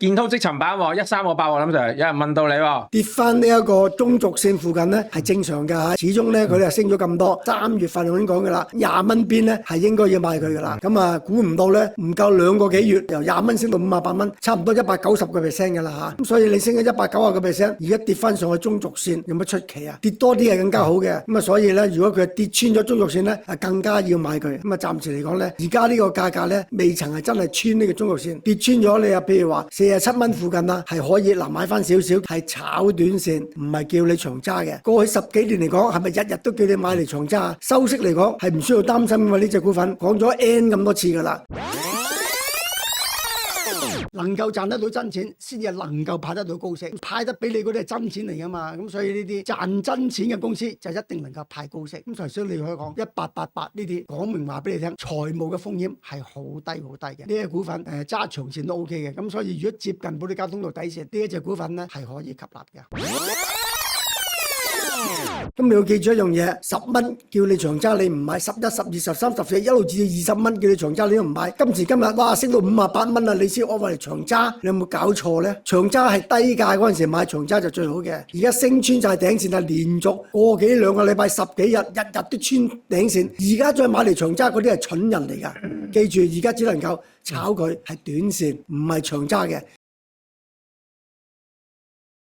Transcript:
建滔積層板喎，13個8喎，林 Sir，有人問到你喎。跌翻呢一個中軸線附近咧係正常㗎嚇，始終咧佢哋係升咗咁多，3月份我已經講㗎啦，20蚊邊咧係應該要買佢㗎啦。咁啊，估唔到咧唔夠2個幾月，由20蚊升到58蚊，差唔多190%㗎啦嚇。咁所以你升咗190%，而家跌翻上去中軸線，有乜出奇啊？跌多啲係更加好嘅。咁啊，所以咧，如果佢跌穿咗中軸線咧，更加要買佢。咁啊，暫時嚟講咧，而家呢個價格咧，未曾係真係穿呢個中軸線，跌穿咗你啊，譬如話47蚊附近啦，係可以買翻少少，係炒短線，唔係叫你長揸嘅。過去10幾年嚟講，係咪日日都叫你買嚟長揸啊？收息嚟講係唔需要擔心㗎嘛，呢隻股份講咗 N 咁多次㗎啦。能夠賺得到真錢，先至能夠派得到高息，派得俾你嗰啲係真錢嚟噶嘛。咁所以呢啲賺真錢嘅公司就一定能夠派高息。咁頭先你可以講1888呢啲，講明話俾你聽，財務嘅風險係好低好低嘅。呢啲股份揸長線都 OK 嘅。咁所以如果接近保利交通道底線，呢一隻股份咧係可以吸納嘅。咁你要記住一樣嘢，10蚊叫你長揸你唔買，11、12、13、14一路至20蚊叫你長揸你都唔買。今時今日哇升到58蚊啦，你先攞嚟長揸，你有冇搞錯呢？長揸係低價嗰陣時買長揸就最好嘅。而家升穿晒頂線啦，連續個幾2個禮拜10幾日，日日都穿頂線。而家再買嚟長揸嗰啲係蠢人嚟㗎。記住而家只能夠炒佢係短線，唔係長揸嘅。